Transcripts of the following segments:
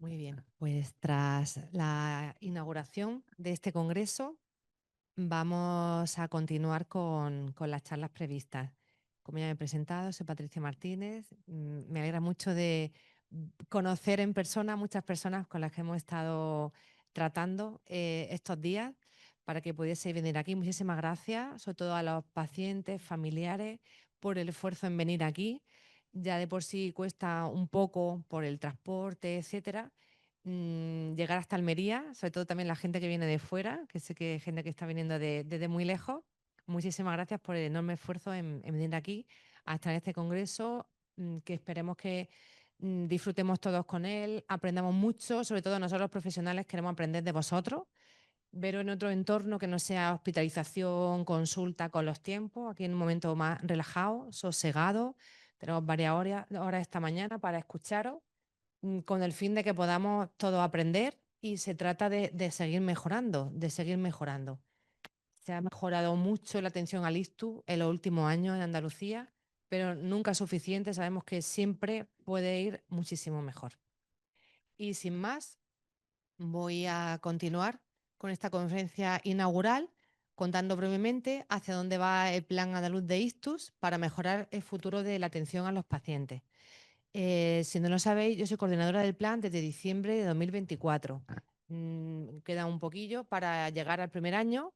Muy bien, pues tras la inauguración de este congreso, vamos a continuar con las charlas previstas. Como ya me he presentado, soy Patricia Martínez. Me alegra mucho de conocer en persona a muchas personas con las que hemos estado tratando estos días para que pudiese venir aquí. Muchísimas gracias, sobre todo a los pacientes, familiares, por el esfuerzo en venir aquí. Ya de por sí cuesta un poco por el transporte, etcétera, llegar hasta Almería, sobre todo también la gente que viene de fuera, que sé que hay gente que está viniendo desde muy lejos. Muchísimas gracias por el enorme esfuerzo en venir aquí a estar en este congreso, que esperemos que disfrutemos todos con él, aprendamos mucho, sobre todo nosotros los profesionales queremos aprender de vosotros, veros en otro entorno que no sea hospitalización, consulta con los tiempos, aquí en un momento más relajado, sosegado. Tenemos varias horas esta mañana para escucharos, con el fin de que podamos todos aprender, y se trata de seguir mejorando, de seguir mejorando. Se ha mejorado mucho la atención al ictus en los últimos años en Andalucía, pero nunca es suficiente. Sabemos que siempre puede ir muchísimo mejor. Y sin más, voy a continuar con esta conferencia inaugural contando brevemente hacia dónde va el Plan Andaluz de Ictus para mejorar el futuro de la atención a los pacientes. Si no lo sabéis, yo soy coordinadora del plan desde diciembre de 2024. Queda un poquillo para llegar al primer año,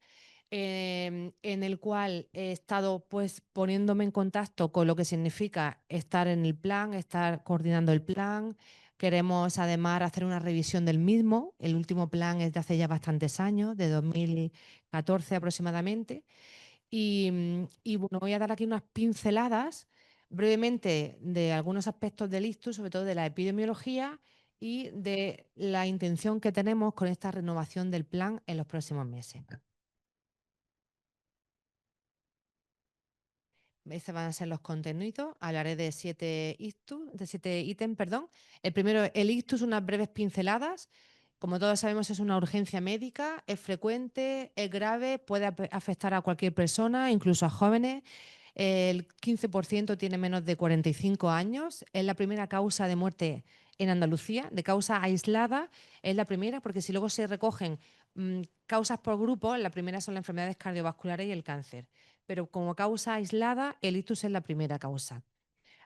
en el cual he estado pues poniéndome en contacto con lo que significa estar en el plan, estar coordinando el plan. Queremos además hacer una revisión del mismo. El último plan es de hace ya bastantes años, de 2014 aproximadamente. Y bueno, voy a dar aquí unas pinceladas brevemente de algunos aspectos del ictus, sobre todo de la epidemiología y de la intención que tenemos con esta renovación del plan en los próximos meses. Estos van a ser los contenidos. Hablaré de 7 ítems, perdón. El primero, el ictus, unas breves pinceladas. Como todos sabemos, es una urgencia médica, es frecuente, es grave, puede afectar a cualquier persona, incluso a jóvenes. El 15% tiene menos de 45 años. Es la primera causa de muerte en Andalucía, de causa aislada. Es la primera, porque si luego se recogen causas por grupo, la primera son las enfermedades cardiovasculares y el cáncer. Pero como causa aislada, el ictus es la primera causa.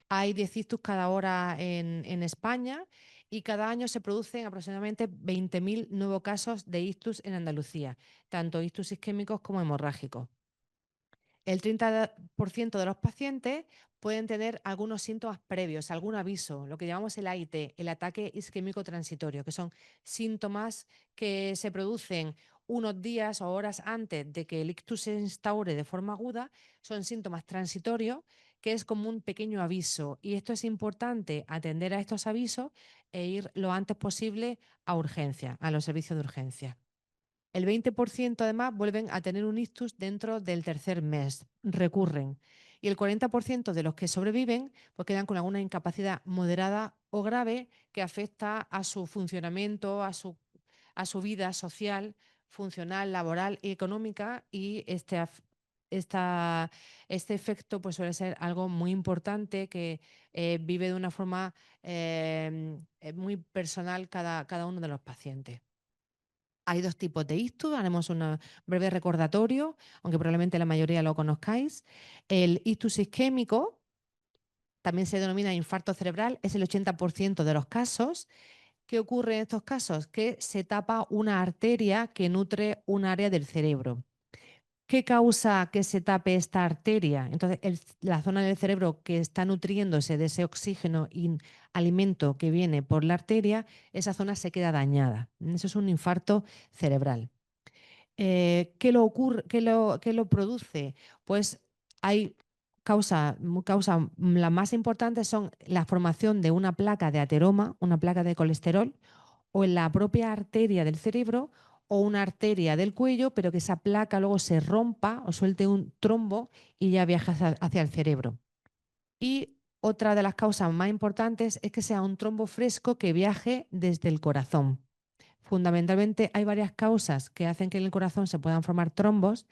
Hay 10 ictus cada hora en España, y cada año se producen aproximadamente 20.000 nuevos casos de ictus en Andalucía, tanto ictus isquémicos como hemorrágicos. El 30% de los pacientes pueden tener algunos síntomas previos, algún aviso, lo que llamamos el AIT, el ataque isquémico transitorio, que son síntomas que se producen unos días o horas antes de que el ictus se instaure de forma aguda. Son síntomas transitorios, que es como un pequeño aviso, y esto es importante, atender a estos avisos e ir lo antes posible a urgencia, a los servicios de urgencia. El 20% además vuelven a tener un ictus dentro del tercer mes, recurren. Y el 40% de los que sobreviven pues quedan con alguna incapacidad moderada o grave que afecta a su funcionamiento, a su vida social, funcional, laboral y económica, y este efecto pues suele ser algo muy importante que vive de una forma muy personal cada uno de los pacientes. Hay dos tipos de ictus, haremos un breve recordatorio, aunque probablemente la mayoría lo conozcáis. El ictus isquémico, también se denomina infarto cerebral, es el 80% de los casos. ¿Qué ocurre en estos casos? Que se tapa una arteria que nutre un área del cerebro. ¿Qué causa que se tape esta arteria? Entonces, la zona del cerebro que está nutriéndose de ese oxígeno y alimento que viene por la arteria, esa zona se queda dañada. Eso es un infarto cerebral. ¿Qué lo produce? Pues hay causas, las más importantes son la formación de una placa de ateroma, una placa de colesterol, o en la propia arteria del cerebro o una arteria del cuello, pero que esa placa luego se rompa o suelte un trombo y ya viaja hacia el cerebro. Y otra de las causas más importantes es que sea un trombo fresco que viaje desde el corazón. Fundamentalmente hay varias causas que hacen que en el corazón se puedan formar trombos,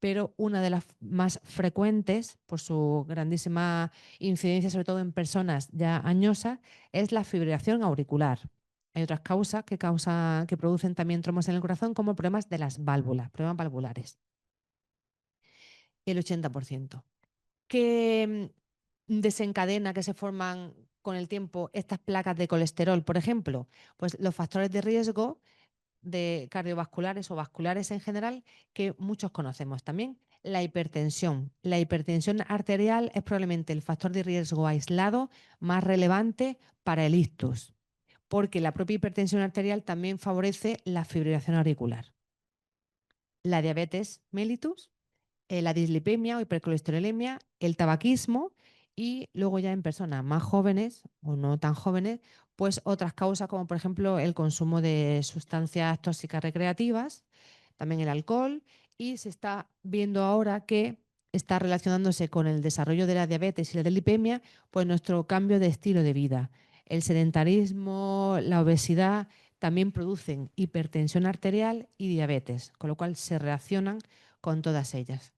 pero una de las más frecuentes, por su grandísima incidencia, sobre todo en personas ya añosas, es la fibrilación auricular. Hay otras causas que producen también trombos en el corazón, como problemas de las válvulas, problemas valvulares. El 80%. ¿Qué desencadena que se forman con el tiempo estas placas de colesterol, por ejemplo? Pues los factores de riesgo de cardiovasculares o vasculares en general que muchos conocemos también. La hipertensión. La hipertensión arterial es probablemente el factor de riesgo aislado más relevante para el ictus, porque la propia hipertensión arterial también favorece la fibrilación auricular. La diabetes mellitus, la dislipemia o hipercolesterolemia, el tabaquismo y luego ya en personas más jóvenes o no tan jóvenes, pues otras causas como por ejemplo el consumo de sustancias tóxicas recreativas, también el alcohol, y se está viendo ahora que está relacionándose con el desarrollo de la diabetes y la dislipemia, pues nuestro cambio de estilo de vida. El sedentarismo, la obesidad también producen hipertensión arterial y diabetes, con lo cual se relacionan con todas ellas.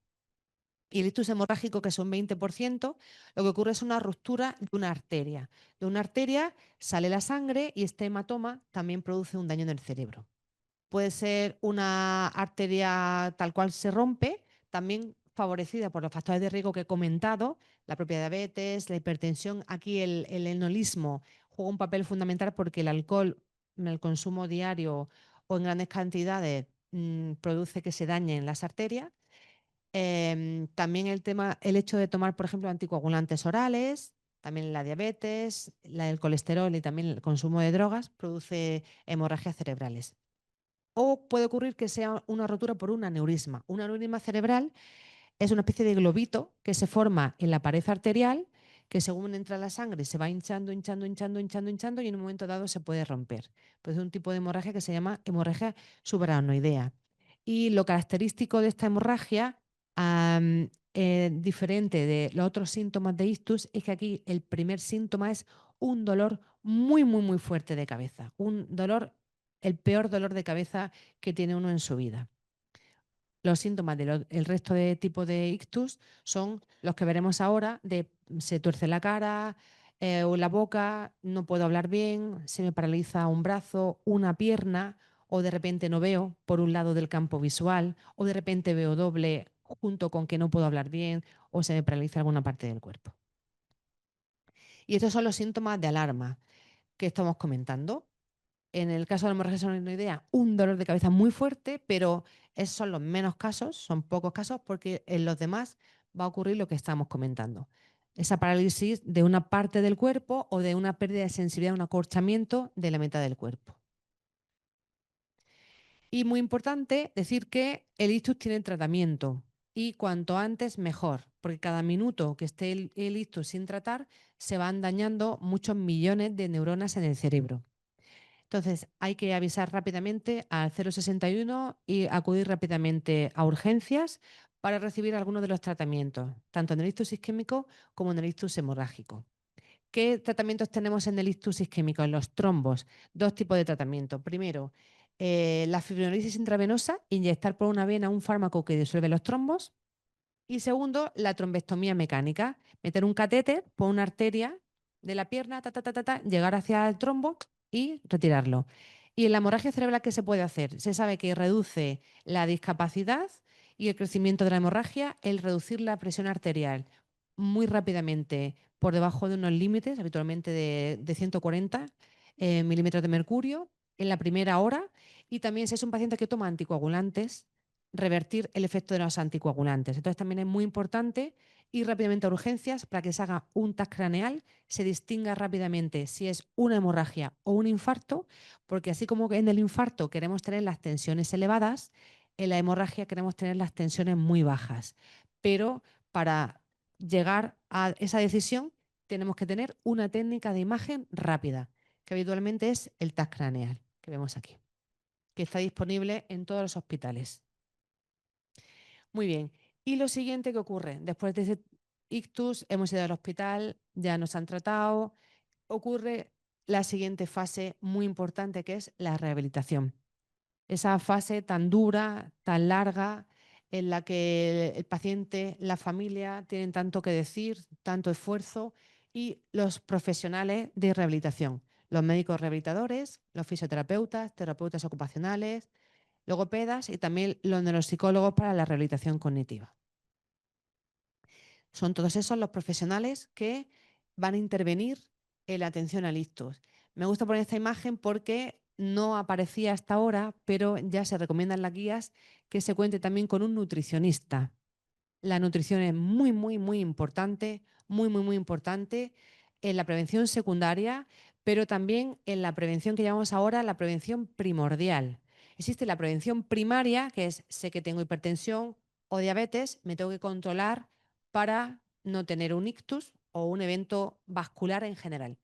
Y el ictus hemorrágico, que es un 20%, lo que ocurre es una ruptura de una arteria. De una arteria sale la sangre y este hematoma también produce un daño en el cerebro. Puede ser una arteria tal cual se rompe, también favorecida por los factores de riesgo que he comentado, la propia diabetes, la hipertensión. Aquí el enolismo juega un papel fundamental porque el alcohol, el consumo diario o en grandes cantidades, produce que se dañen las arterias. También el hecho de tomar, por ejemplo, anticoagulantes orales, también la diabetes, el colesterol y también el consumo de drogas produce hemorragias cerebrales. O puede ocurrir que sea una rotura por un aneurisma. Un aneurisma cerebral es una especie de globito que se forma en la pared arterial, que según entra la sangre se va hinchando, hinchando, hinchando, hinchando, hinchando y en un momento dado se puede romper. Pues es un tipo de hemorragia que se llama hemorragia subarachnoidea. Y lo característico de esta hemorragia, diferente de los otros síntomas de ictus, es que aquí el primer síntoma es un dolor muy, muy, muy fuerte de cabeza. Un dolor, el peor dolor de cabeza que tiene uno en su vida. Los síntomas del resto de tipos de ictus son los que veremos ahora, de se tuerce la cara o la boca, no puedo hablar bien, se me paraliza un brazo, una pierna, o de repente no veo por un lado del campo visual, o de repente veo doble junto con que no puedo hablar bien, o se me paraliza alguna parte del cuerpo. Y estos son los síntomas de alarma que estamos comentando. En el caso de la hemorragia subarachnoidea, un dolor de cabeza muy fuerte, pero esos son los menos casos, son pocos casos, porque en los demás va a ocurrir lo que estamos comentando. Esa parálisis de una parte del cuerpo o de una pérdida de sensibilidad, un acorchamiento de la mitad del cuerpo. Y muy importante decir que el ictus tiene tratamiento y cuanto antes mejor, porque cada minuto que esté el ictus sin tratar se van dañando muchos millones de neuronas en el cerebro. Entonces, hay que avisar rápidamente al 061 y acudir rápidamente a urgencias para recibir algunos de los tratamientos, tanto en el ictus isquémico como en el ictus hemorrágico. ¿Qué tratamientos tenemos en el ictus isquémico? En los trombos, dos tipos de tratamiento. Primero, la fibrinolisis intravenosa, inyectar por una vena un fármaco que disuelve los trombos. Y segundo, la trombectomía mecánica, meter un catéter por una arteria de la pierna, llegar hacia el trombo y retirarlo. Y en la hemorragia cerebral, ¿qué se puede hacer? Se sabe que reduce la discapacidad y el crecimiento de la hemorragia, el reducir la presión arterial muy rápidamente por debajo de unos límites, habitualmente de 140 milímetros de mercurio en la primera hora. Y también si es un paciente que toma anticoagulantes, revertir el efecto de los anticoagulantes. Entonces también es muy importante ir rápidamente a urgencias para que se haga un TAC craneal, se distinga rápidamente si es una hemorragia o un infarto, porque así como en el infarto queremos tener las tensiones elevadas, en la hemorragia queremos tener las tensiones muy bajas. Pero para llegar a esa decisión tenemos que tener una técnica de imagen rápida, que habitualmente es el TAC craneal, que vemos aquí, que está disponible en todos los hospitales. Muy bien. Y lo siguiente que ocurre, después de ese ictus, hemos ido al hospital, ya nos han tratado, ocurre la siguiente fase muy importante que es la rehabilitación. Esa fase tan dura, tan larga, en la que el paciente, la familia tienen tanto que decir, tanto esfuerzo y los profesionales de rehabilitación. los médicos rehabilitadores, los fisioterapeutas, terapeutas ocupacionales, logopedas y también los neuropsicólogos para la rehabilitación cognitiva. Son todos esos los profesionales que van a intervenir en la atención al ictus. Me gusta poner esta imagen porque no aparecía hasta ahora, pero ya se recomiendan las guías que se cuente también con un nutricionista. La nutrición es muy, muy, muy importante, muy, muy, muy importante en la prevención secundaria, pero también en la prevención que llamamos ahora la prevención primordial. Existe la prevención primaria, que es sé que tengo hipertensión o diabetes, me tengo que controlar para no tener un ictus o un evento vascular en general,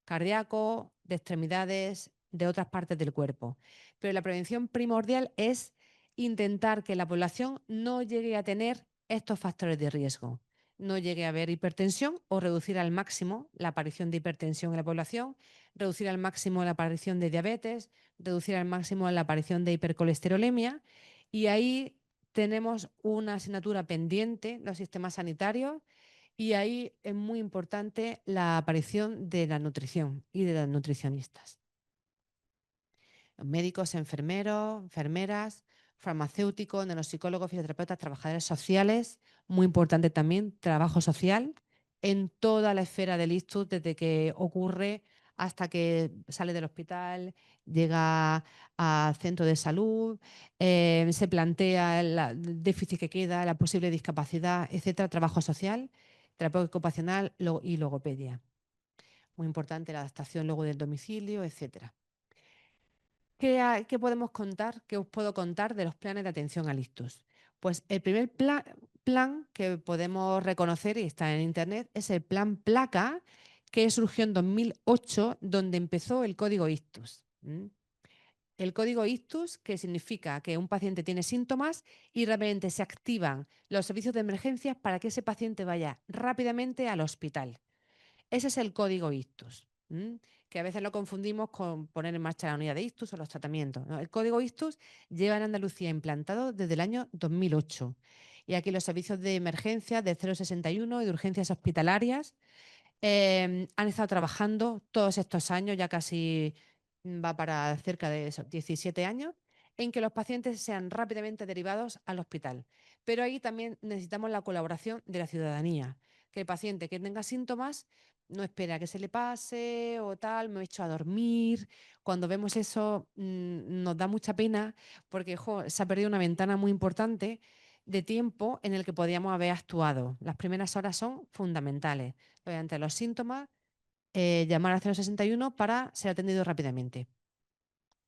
cardíaco, de extremidades, de otras partes del cuerpo. Pero la prevención primordial es intentar que la población no llegue a tener estos factores de riesgo. No llegue a haber hipertensión o reducir al máximo la aparición de hipertensión en la población, reducir al máximo la aparición de diabetes, reducir al máximo la aparición de hipercolesterolemia. Y ahí tenemos una asignatura pendiente, los sistemas sanitarios, y ahí es muy importante la aparición de la nutrición y de los nutricionistas. Los médicos, enfermeros, enfermeras, farmacéuticos, neuropsicólogos, fisioterapeutas, trabajadores sociales, muy importante también, trabajo social en toda la esfera del ictus, desde que ocurre hasta que sale del hospital, llega al centro de salud, se plantea el déficit que queda, la posible discapacidad, etcétera, trabajo social, terapia ocupacional y logopedia. Muy importante la adaptación luego del domicilio, etcétera. ¿Qué podemos contar? ¿Qué os puedo contar de los planes de atención al ictus? Pues el primer plan que podemos reconocer y está en internet es el plan PLACA, que surgió en 2008, donde empezó el código ictus. El código ictus, que significa que un paciente tiene síntomas y realmente se activan los servicios de emergencias para que ese paciente vaya rápidamente al hospital. Ese es el código ictus, que a veces lo confundimos con poner en marcha la unidad de ictus o los tratamientos, ¿no? El código ictus lleva en Andalucía implantado desde el año 2008. Y aquí los servicios de emergencia del 061 y de urgencias hospitalarias han estado trabajando todos estos años, ya casi va para cerca de esos 17 años, en que los pacientes sean rápidamente derivados al hospital. Pero ahí también necesitamos la colaboración de la ciudadanía, que el paciente que tenga síntomas no espera que se le pase o tal, me he hecho a dormir. Cuando vemos eso nos da mucha pena porque se ha perdido una ventana muy importante de tiempo en el que podíamos haber actuado. Las primeras horas son fundamentales. Ante los síntomas, llamar al 061 para ser atendido rápidamente.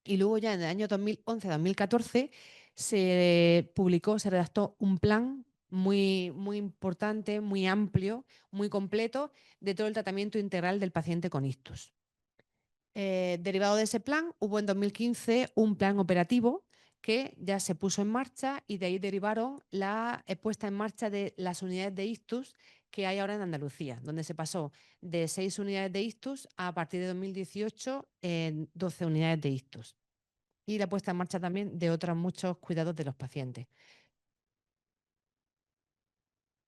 Y luego ya en el año 2011-2014 se publicó, se redactó un plan muy, muy importante, muy amplio, muy completo de todo el tratamiento integral del paciente con ictus. Derivado de ese plan, hubo en 2015 un plan operativo que ya se puso en marcha y de ahí derivaron la puesta en marcha de las unidades de ictus que hay ahora en Andalucía, donde se pasó de 6 unidades de ictus a partir de 2018 en 12 unidades de ictus. Y la puesta en marcha también de otros muchos cuidados de los pacientes.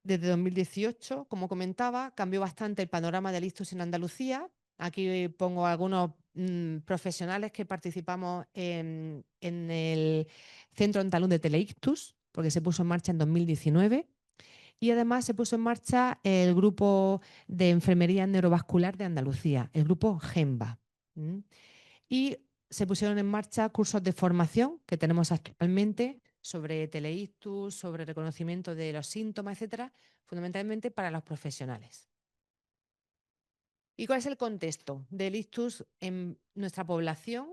Desde 2018, como comentaba, cambió bastante el panorama del ictus en Andalucía. Aquí pongo algunos profesionales que participamos en el Centro Andaluz de Teleictus, porque se puso en marcha en 2019. Y además se puso en marcha el Grupo de Enfermería Neurovascular de Andalucía, el Grupo GEMBA. Y se pusieron en marcha cursos de formación que tenemos actualmente sobre teleictus, sobre reconocimiento de los síntomas, etcétera, fundamentalmente para los profesionales. ¿Y cuál es el contexto del ictus en nuestra población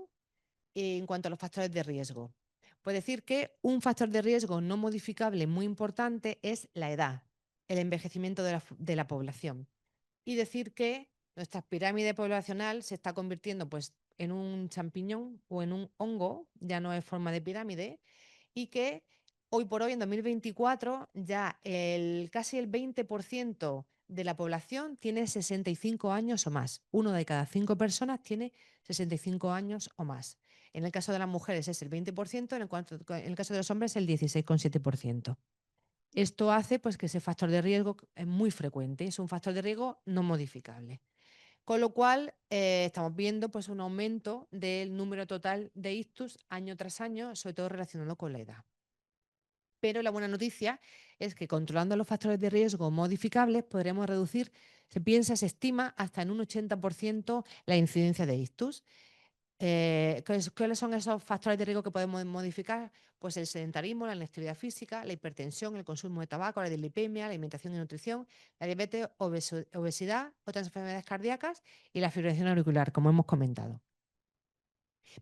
en cuanto a los factores de riesgo? Pues decir que un factor de riesgo no modificable muy importante es la edad, el envejecimiento de la población. Y decir que nuestra pirámide poblacional se está convirtiendo pues, en un champiñón o en un hongo, ya no es forma de pirámide, y que hoy por hoy, en 2024, ya casi el 20% de la población tiene 65 años o más. 1 de cada 5 personas tiene 65 años o más. En el caso de las mujeres es el 20%, en el caso de los hombres el 16,7%. Esto hace pues, que ese factor de riesgo es muy frecuente, es un factor de riesgo no modificable. Con lo cual, estamos viendo pues, un aumento del número total de ictus año tras año, sobre todo relacionado con la edad. Pero la buena noticia es que controlando los factores de riesgo modificables podremos reducir, se estima hasta en un 80% la incidencia de ictus. ¿Cuáles son esos factores de riesgo que podemos modificar? Pues el sedentarismo, la inactividad física, la hipertensión, el consumo de tabaco, la dislipemia, la alimentación y nutrición, la diabetes, obesidad, otras enfermedades cardíacas y la fibrilación auricular, como hemos comentado.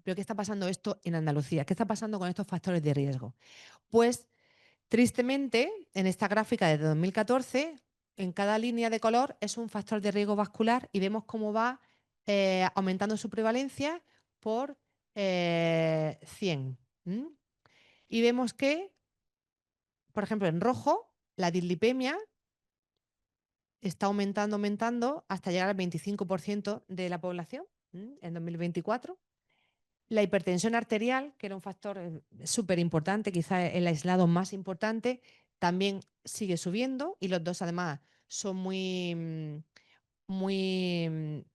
¿Pero qué está pasando esto en Andalucía? ¿Qué está pasando con estos factores de riesgo? Pues tristemente, en esta gráfica de 2014, en cada línea de color es un factor de riesgo vascular y vemos cómo va aumentando su prevalencia por 100. Y vemos que, por ejemplo, en rojo, la dislipemia está aumentando hasta llegar al 25% de la población en 2024. La hipertensión arterial, que era un factor súper importante, quizá el aislado más importante, también sigue subiendo y los dos además son muy, muy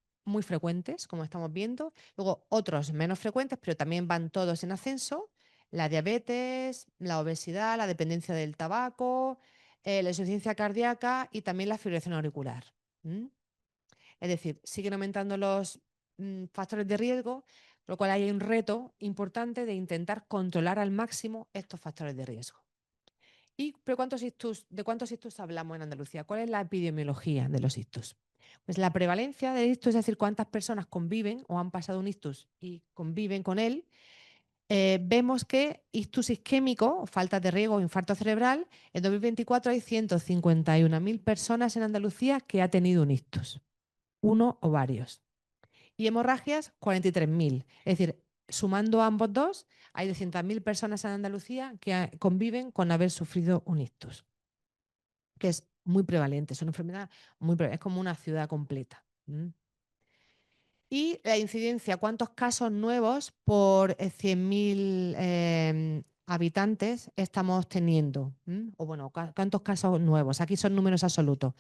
frecuentes, como estamos viendo. Luego otros menos frecuentes, pero también van todos en ascenso. La diabetes, la obesidad, la dependencia del tabaco, la insuficiencia cardíaca y también la fibrilación auricular. ¿Mm? Es decir, siguen aumentando los factores de riesgo, por lo cual hay un reto importante de intentar controlar al máximo estos factores de riesgo. ¿Pero de cuántos ictus hablamos en Andalucía? ¿Cuál es la epidemiología de los ictus? Pues la prevalencia del ictus, es decir, cuántas personas conviven o han pasado un ictus y conviven con él, vemos que ictus isquémico, falta de riesgo o infarto cerebral, en 2024 hay 151.000 personas en Andalucía que ha tenido un ictus, uno o varios. Y hemorragias, 43.000. Es decir, sumando ambos dos, hay 200.000 personas en Andalucía que conviven con haber sufrido un ictus, que es muy prevalente, es una enfermedad muy prevalente, es como una ciudad completa. Y la incidencia, ¿cuántos casos nuevos por 100.000 habitantes estamos teniendo? O bueno, ¿cuántos casos nuevos? Aquí son números absolutos.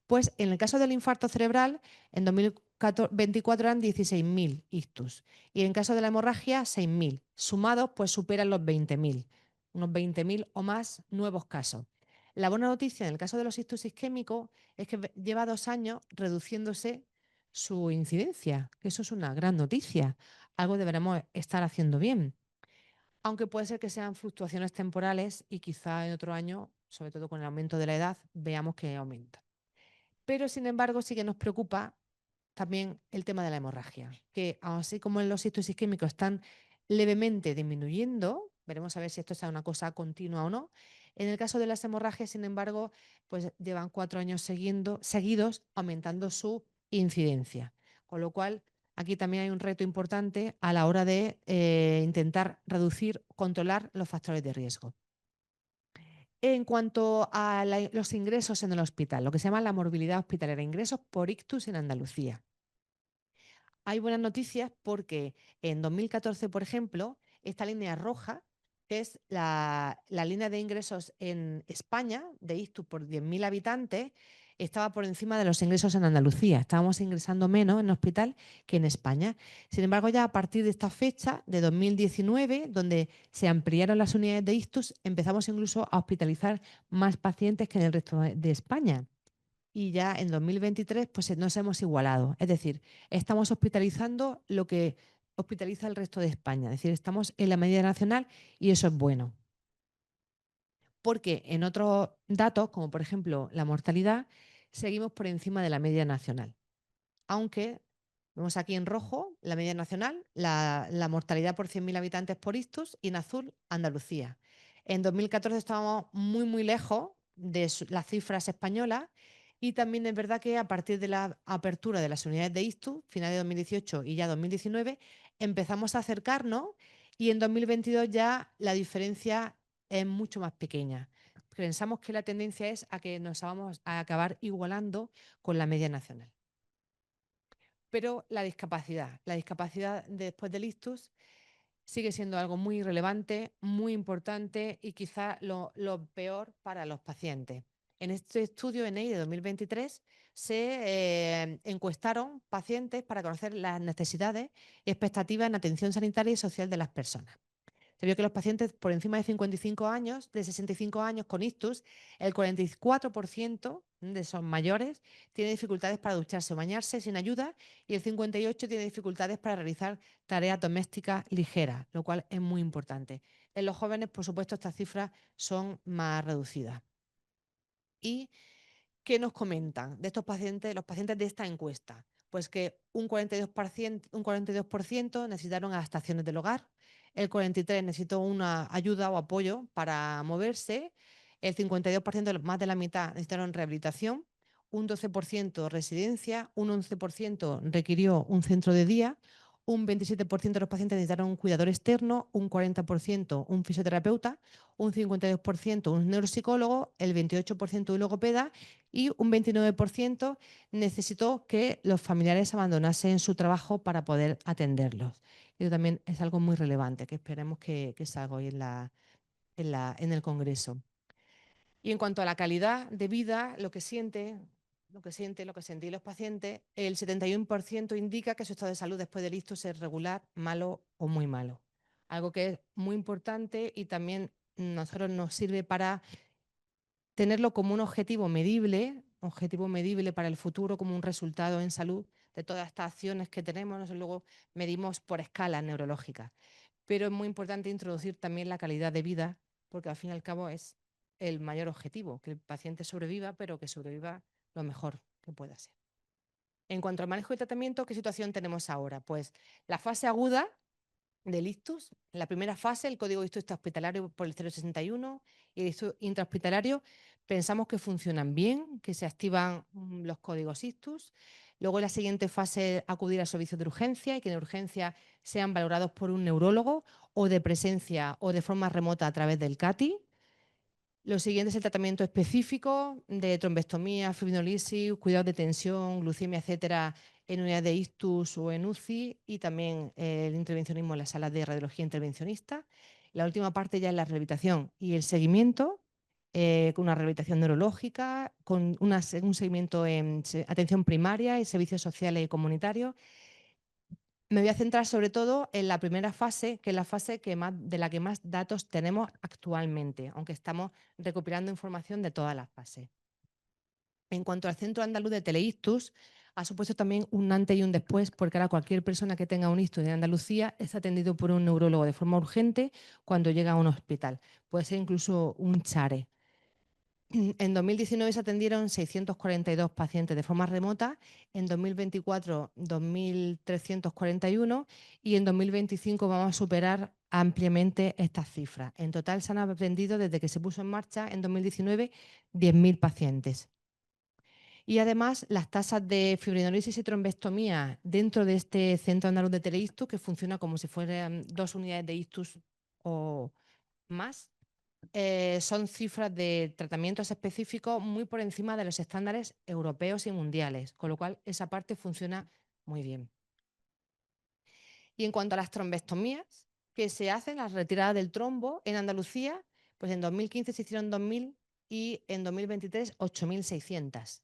Pues en el caso del infarto cerebral, en 2024 eran 16.000 ictus y en caso de la hemorragia, 6.000. Sumados, pues superan los 20.000, unos 20.000 o más nuevos casos. La buena noticia en el caso de los ictus isquémicos es que lleva 2 años reduciéndose su incidencia, que eso es una gran noticia. Algo deberemos estar haciendo bien. Aunque puede ser que sean fluctuaciones temporales y quizá en otro año, sobre todo con el aumento de la edad, veamos que aumenta. Pero, sin embargo, sí que nos preocupa también el tema de la hemorragia, que así como los ictus isquémicos están levemente disminuyendo, veremos a ver si esto es una cosa continua o no. En el caso de las hemorragias, sin embargo, pues llevan 4 años seguidos aumentando su incidencia. Con lo cual, aquí también hay un reto importante a la hora de intentar reducir, controlar los factores de riesgo. En cuanto a los ingresos en el hospital, lo que se llama la morbilidad hospitalaria, ingresos por ictus en Andalucía. Hay buenas noticias porque en 2014, por ejemplo, esta línea roja, que es la línea de ingresos en España, de ictus por 10.000 habitantes, estaba por encima de los ingresos en Andalucía. Estábamos ingresando menos en el hospital que en España. Sin embargo, ya a partir de esta fecha, de 2019, donde se ampliaron las unidades de ictus, empezamos incluso a hospitalizar más pacientes que en el resto de España. Y ya en 2023 pues nos hemos igualado. Es decir, estamos hospitalizando lo que hospitaliza el resto de España. Es decir, estamos en la media nacional y eso es bueno. Porque en otros datos, como por ejemplo la mortalidad, seguimos por encima de la media nacional. Aunque vemos aquí en rojo la media nacional, la mortalidad por 100.000 habitantes por ictus y en azul Andalucía. En 2014 estábamos muy, muy lejos de las cifras españolas y también es verdad que a partir de la apertura de las unidades de ictus, final de 2018 y ya 2019, empezamos a acercarnos y en 2022 ya la diferencia es mucho más pequeña. Pensamos que la tendencia es a que nos vamos a acabar igualando con la media nacional. Pero la discapacidad después del ictus sigue siendo algo muy relevante, muy importante y quizá lo peor para los pacientes. En este estudio ENEI de 2023 se encuestaron pacientes para conocer las necesidades y expectativas en atención sanitaria y social de las personas. Se vio que los pacientes por encima de 55 años, de 65 años con ictus, el 44% de esos mayores tiene dificultades para ducharse o bañarse sin ayuda y el 58% tiene dificultades para realizar tareas domésticas ligeras, lo cual es muy importante. En los jóvenes, por supuesto, estas cifras son más reducidas. ¿Y qué nos comentan de estos pacientes, los pacientes de esta encuesta? Pues que un 42% necesitaron adaptaciones del hogar, el 43% necesitó una ayuda o apoyo para moverse, el 52%, más de la mitad, necesitaron rehabilitación, un 12% residencia, un 11% requirió un centro de día, un 27% de los pacientes necesitaron un cuidador externo, un 40% un fisioterapeuta, un 52% un neuropsicólogo, el 28% un logopeda y un 29% necesitó que los familiares abandonasen su trabajo para poder atenderlos. Eso también es algo muy relevante que esperemos que salga hoy en el Congreso. Y en cuanto a la calidad de vida, lo que sentí los pacientes, el 71% indica que su estado de salud después del ictus es regular, malo o muy malo. Algo que es muy importante y también nosotros nos sirve para tenerlo como un objetivo medible para el futuro, como un resultado en salud de todas estas acciones que tenemos. Nosotros luego medimos por escalas neurológicas. Pero es muy importante introducir también la calidad de vida, porque al fin y al cabo es el mayor objetivo, que el paciente sobreviva, pero que sobreviva lo mejor que pueda ser. En cuanto al manejo y tratamiento, ¿qué situación tenemos ahora? Pues la fase aguda del ictus. En la primera fase, el código ictus hospitalario por el 061 y el ictus intrahospitalario, pensamos que funcionan bien, que se activan los códigos ictus. Luego, en la siguiente fase, acudir a servicios de urgencia y que en urgencia sean valorados por un neurólogo o de presencia o de forma remota a través del CATI. Lo siguiente es el tratamiento específico de trombectomía, fibrinolisis, cuidados de tensión, glucemia, etcétera, en unidades de ictus o en UCI y también el intervencionismo en las salas de radiología intervencionista. La última parte ya es la rehabilitación y el seguimiento, con una rehabilitación neurológica, con un seguimiento en atención primaria y servicios sociales y comunitarios. Me voy a centrar sobre todo en la primera fase, que es la fase de la que más datos tenemos actualmente, aunque estamos recopilando información de todas las fases. En cuanto al Centro Andaluz de Teleictus, ha supuesto también un antes y un después, porque ahora cualquier persona que tenga un ictus en Andalucía es atendido por un neurólogo de forma urgente cuando llega a un hospital. Puede ser incluso un CHARE. En 2019 se atendieron 642 pacientes de forma remota, en 2024 2.341 y en 2025 vamos a superar ampliamente estas cifras. En total se han atendido desde que se puso en marcha en 2019 10.000 pacientes. Y además las tasas de fibrinolisis y trombectomía dentro de este Centro Andaluz de Teleictus, que funciona como si fueran 2 unidades de ictus o más, son cifras de tratamientos específicos muy por encima de los estándares europeos y mundiales, con lo cual esa parte funciona muy bien. Y en cuanto a las trombectomías que se hacen, las retiradas del trombo en Andalucía, pues en 2015 se hicieron 2.000 y en 2023 8.600.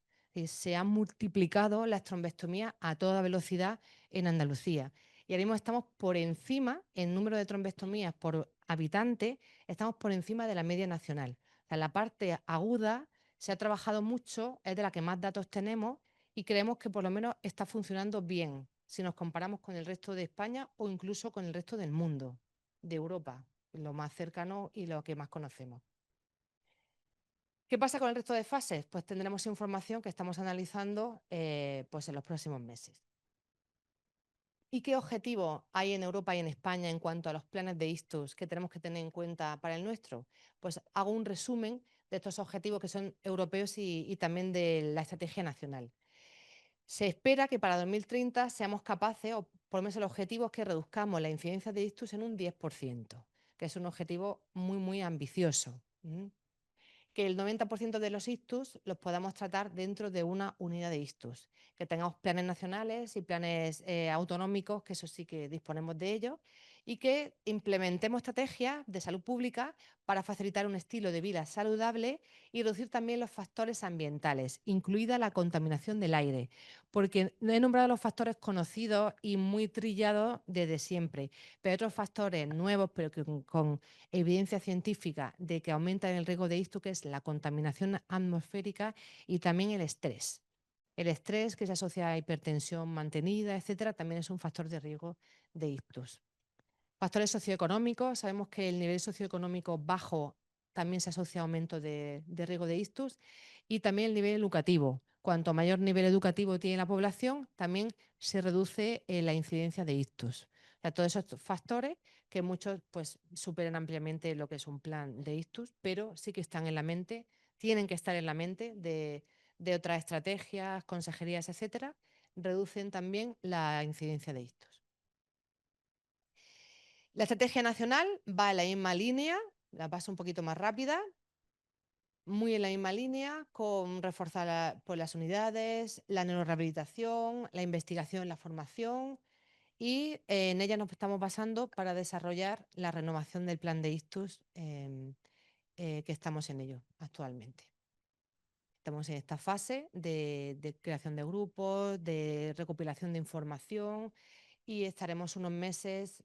Se han multiplicado las trombectomías a toda velocidad en Andalucía. Y ahora mismo estamos por encima, en número de trombectomías por habitante, estamos por encima de la media nacional. O sea, la parte aguda se ha trabajado mucho, es de la que más datos tenemos y creemos que por lo menos está funcionando bien si nos comparamos con el resto de España o incluso con el resto del mundo, de Europa, lo más cercano y lo que más conocemos. ¿Qué pasa con el resto de fases? Pues tendremos información que estamos analizando pues en los próximos meses. ¿Y qué objetivo hay en Europa y en España en cuanto a los planes de ictus que tenemos que tener en cuenta para el nuestro? Pues hago un resumen de estos objetivos que son europeos y también de la estrategia nacional. Se espera que para 2030 seamos capaces, o por lo menos el objetivo es que reduzcamos la incidencia de ictus en un 10%, que es un objetivo muy, muy ambicioso. Que el 90% de los ictus los podamos tratar dentro de una unidad de ictus, que tengamos planes nacionales y planes autonómicos, que eso sí que disponemos de ellos, y que implementemos estrategias de salud pública para facilitar un estilo de vida saludable y reducir también los factores ambientales, incluida la contaminación del aire, porque he nombrado los factores conocidos y muy trillados desde siempre, pero hay otros factores nuevos, pero que con evidencia científica de que aumentan el riesgo de ictus, que es la contaminación atmosférica y también el estrés. El estrés que se asocia a hipertensión mantenida, etcétera, también es un factor de riesgo de ictus. Factores socioeconómicos, sabemos que el nivel socioeconómico bajo también se asocia a aumento de riesgo de ictus y también el nivel educativo. Cuanto mayor nivel educativo tiene la población, también se reduce la incidencia de ictus. O sea, todos esos factores que muchos pues, superan ampliamente lo que es un plan de ictus, pero sí que están en la mente, tienen que estar en la mente de otras estrategias, consejerías, etcétera, reducen también la incidencia de ictus. La estrategia nacional va en la misma línea, la paso un poquito más rápida, muy en la misma línea, con reforzar por las unidades, la neurorehabilitación, la investigación, la formación, y en ella nos estamos basando para desarrollar la renovación del plan de ictus que estamos en ello actualmente. Estamos en esta fase de creación de grupos, de recopilación de información y estaremos unos meses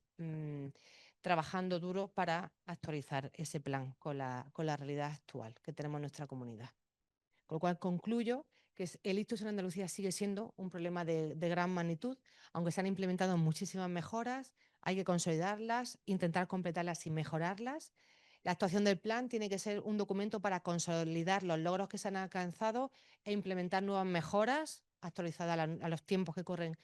trabajando duro para actualizar ese plan con la realidad actual que tenemos en nuestra comunidad. Con lo cual concluyo que el ictus en Andalucía sigue siendo un problema de gran magnitud, aunque se han implementado muchísimas mejoras, hay que consolidarlas, intentar completarlas y mejorarlas. La actuación del plan tiene que ser un documento para consolidar los logros que se han alcanzado e implementar nuevas mejoras actualizadas a los tiempos que corren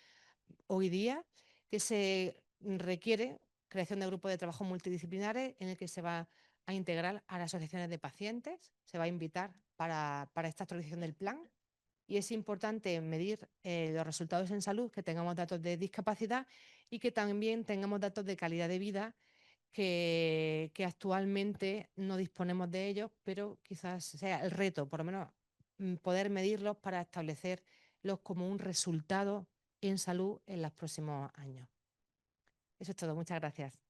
hoy día, que se requiere creación de grupos de trabajo multidisciplinares en el que se va a integrar a las asociaciones de pacientes, se va a invitar para esta actualización del plan y es importante medir los resultados en salud, que tengamos datos de discapacidad y que también tengamos datos de calidad de vida que actualmente no disponemos de ellos, pero quizás sea el reto, por lo menos poder medirlos para establecerlos como un resultado en salud en los próximos años. Eso es todo. Muchas gracias.